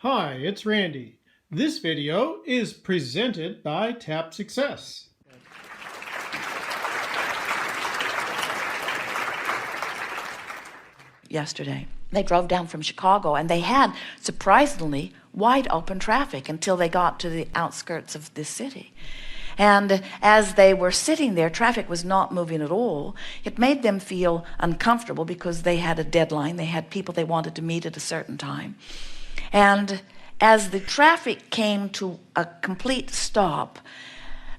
Hi, it's Randy. This video is presented by Tap Success. Yesterday, they drove down from Chicago and they had surprisingly wide open traffic until they got to the outskirts of this city. And as they were sitting there, traffic was not moving at all. It made them feel uncomfortable because they had a deadline. They had people they wanted to meet at a certain time. And as the traffic came to a complete stop,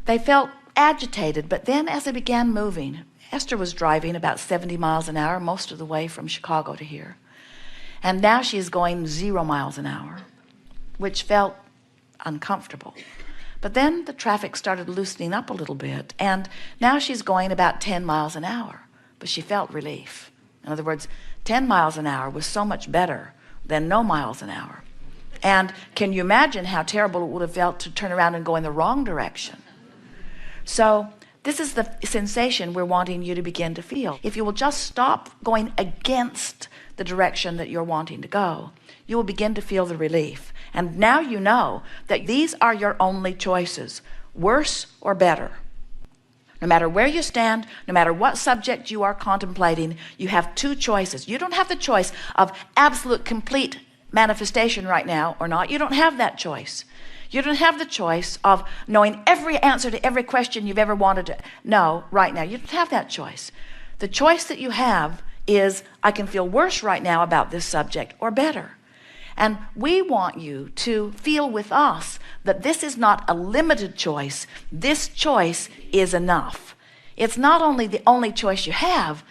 they felt agitated. But then as they began moving, Esther was driving about 70 miles an hour most of the way from Chicago to here. And now she's going 0 miles an hour, which felt uncomfortable. But then the traffic started loosening up a little bit, and now she's going about 10 miles an hour. But she felt relief. In other words, 10 miles an hour was so much better than no miles an hour. And can you imagine how terrible it would have felt to turn around and go in the wrong direction? So this is the sensation we're wanting you to begin to feel. If you will just stop going against the direction that you're wanting to go, you will begin to feel the relief. And now you know that these are your only choices, worse or better. No matter where you stand, no matter what subject you are contemplating, you have two choices. You don't have the choice of absolute complete manifestation right now or not. You don't have that choice. You don't have the choice of knowing every answer to every question you've ever wanted to know right now. You don't have that choice. The choice that you have is, I can feel worse right now about this subject or better. And we want you to feel with us that this is not a limited choice. This choice is enough. It's not only the only choice you have,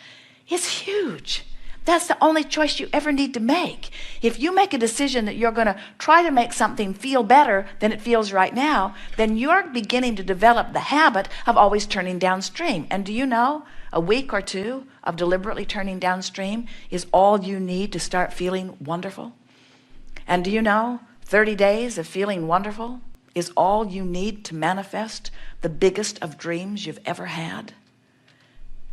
it's huge. That's the only choice you ever need to make. If you make a decision that you're going to try to make something feel better than it feels right now, then you're beginning to develop the habit of always turning downstream. And do you know, a week or two of deliberately turning downstream is all you need to start feeling wonderful? And do you know, 30 days of feeling wonderful is all you need to manifest the biggest of dreams you've ever had?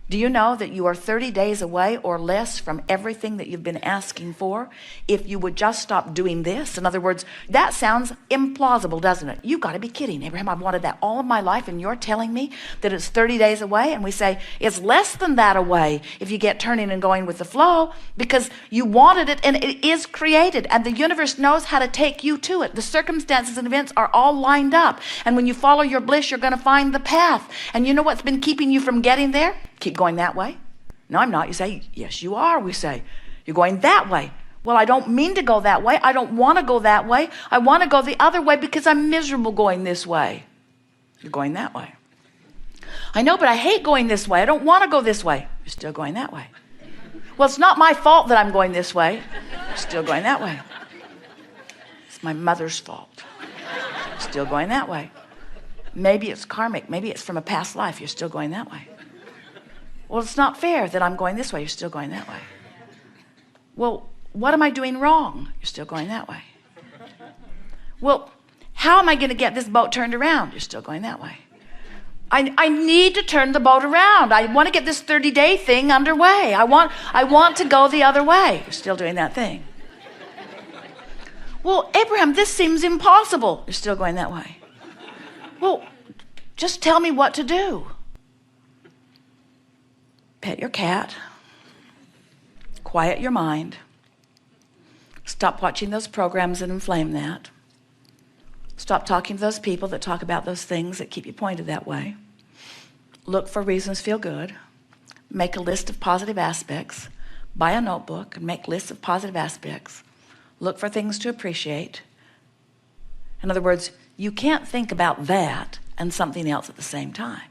Do you know that you are 30 days away or less from everything that you've been asking for if you would just stop doing this? In other words, that sounds implausible, doesn't it? You've got to be kidding, Abraham. I've wanted that all of my life, and you're telling me that it's 30 days away? And we say, it's less than that away if you get turning and going with the flow, because you wanted it and it is created, and the universe knows how to take you to it. The circumstances and events are all lined up, and when you follow your bliss, you're going to find the path. And you know what's been keeping you from getting there? Keep going that way? No, I'm not. You say, yes, you are. We say, you're going that way. Well, I don't mean to go that way. I don't want to go that way. I want to go the other way because I'm miserable going this way. You're going that way. I know, but I hate going this way. I don't want to go this way. You're still going that way. Well, it's not my fault that I'm going this way. You're still going that way. It's my mother's fault. You're still going that way. Maybe it's karmic. Maybe it's from a past life. You're still going that way. Well, it's not fair that I'm going this way. You're still going that way. Well, what am I doing wrong? You're still going that way. Well, how am I going to get this boat turned around? You're still going that way. I need to turn the boat around. I want to get this 30-day thing underway. I want to go the other way. You're still doing that thing. Well, Abraham, this seems impossible. You're still going that way. Well, just tell me what to do. Pet your cat, quiet your mind, stop watching those programs that inflame that, stop talking to those people that talk about those things that keep you pointed that way, look for reasons to feel good, make a list of positive aspects, buy a notebook and make lists of positive aspects, look for things to appreciate. In other words, you can't think about that and something else at the same time.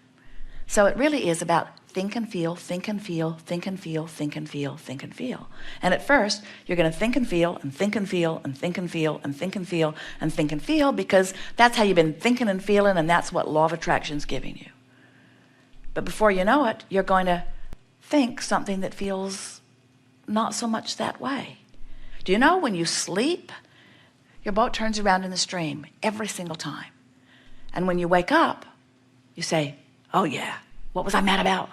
So it really is about think and feel, think and feel, think and feel, think and feel, think and feel. And at first, you're going to think and feel and think and feel and think and feel and think and feel and think and feel, because that's how you've been thinking and feeling, and that's what law of attraction's giving you. But before you know it, you're going to think something that feels not so much that way. Do you know when you sleep, your boat turns around in the stream every single time. And when you wake up, you say, oh yeah, what was I mad about?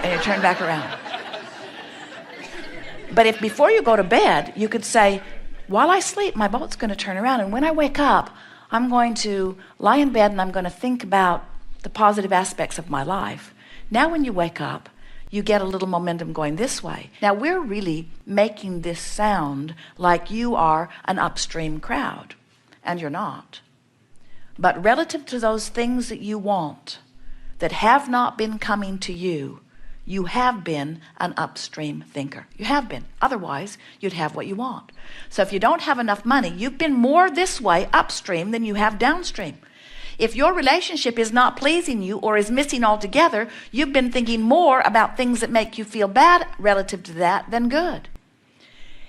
And you turn back around. But if before you go to bed, you could say, while I sleep, my boat's going to turn around. And when I wake up, I'm going to lie in bed and I'm going to think about the positive aspects of my life. Now when you wake up, you get a little momentum going this way. Now we're really making this sound like you are an upstream crowd, and you're not. But relative to those things that you want that have not been coming to you, you have been an upstream thinker. You have been. Otherwise, you'd have what you want. So if you don't have enough money, you've been more this way upstream than you have downstream. If your relationship is not pleasing you or is missing altogether, you've been thinking more about things that make you feel bad relative to that than good.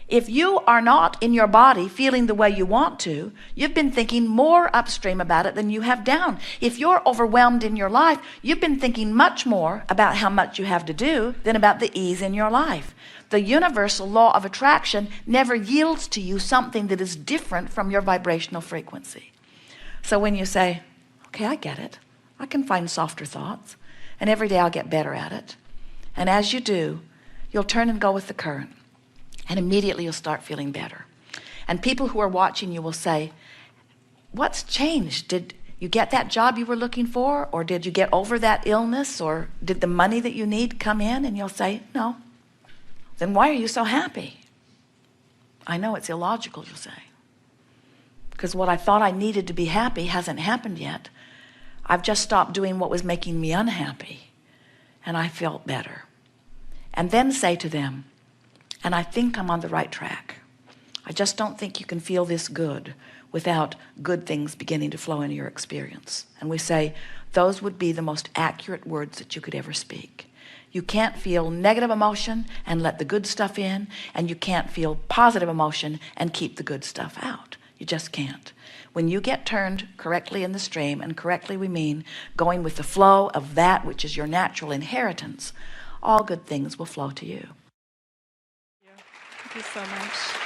If you are not in your body feeling the way you want to, you've been thinking more upstream about it than you have down. If you're overwhelmed in your life, you've been thinking much more about how much you have to do than about the ease in your life. The universal law of attraction never yields to you something that is different from your vibrational frequency. So when you say, okay, I get it. I can find softer thoughts, and every day I'll get better at it. And as you do, you'll turn and go with the current. And immediately you'll start feeling better. And people who are watching you will say, what's changed? Did you get that job you were looking for? Or did you get over that illness? Or did the money that you need come in? And you'll say, no. Then why are you so happy? I know it's illogical, you'll say. Because what I thought I needed to be happy hasn't happened yet. I've just stopped doing what was making me unhappy. And I felt better. And then say to them, and I think I'm on the right track. I just don't think you can feel this good without good things beginning to flow into your experience. And we say, those would be the most accurate words that you could ever speak. You can't feel negative emotion and let the good stuff in, and you can't feel positive emotion and keep the good stuff out. You just can't. When you get turned correctly in the stream, and correctly we mean going with the flow of that which is your natural inheritance, all good things will flow to you. Thank you so much.